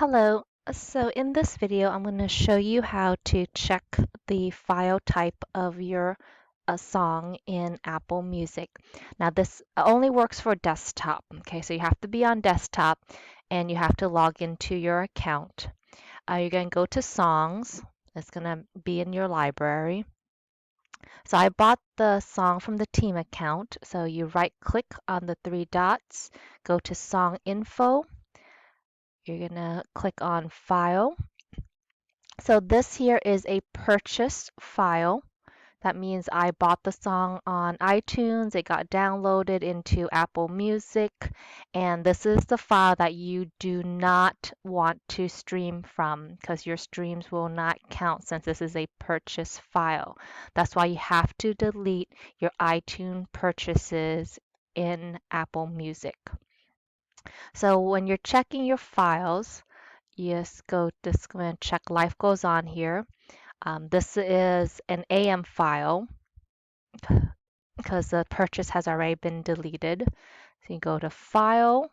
Hello. So in this video, I'm going to show you how to check the file type of your song in Apple Music. Now this only works for desktop. Okay, so you have to be on desktop and you have to log into your account. You're going to go to Songs. It's going to be in your library. So I bought the song from the team account. So you right click on the three dots, go to Song Info. You're going to click on File. So this here is a purchased file. That means I bought the song on iTunes, it got downloaded into Apple Music, and this is the file that you do not want to stream from because your streams will not count since this is a purchase file. That's why you have to delete your iTunes purchases in Apple Music. So when you're checking your files, just go and check Life Goes On here. This is an AM file because the purchase has already been deleted. So you go to File.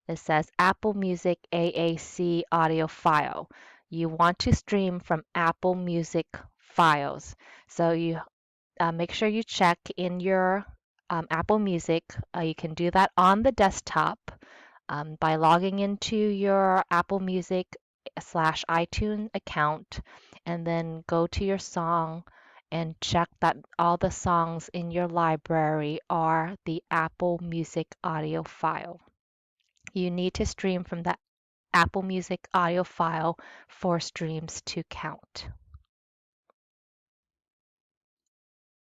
It says Apple Music AAC audio file. You want to stream from Apple Music files. So you make sure you check in your Apple Music. You can do that on the desktop by logging into your Apple Music / iTunes account and then go to your song and check that all the songs in your library are the Apple Music audio file. You need to stream from that Apple Music audio file for streams to count.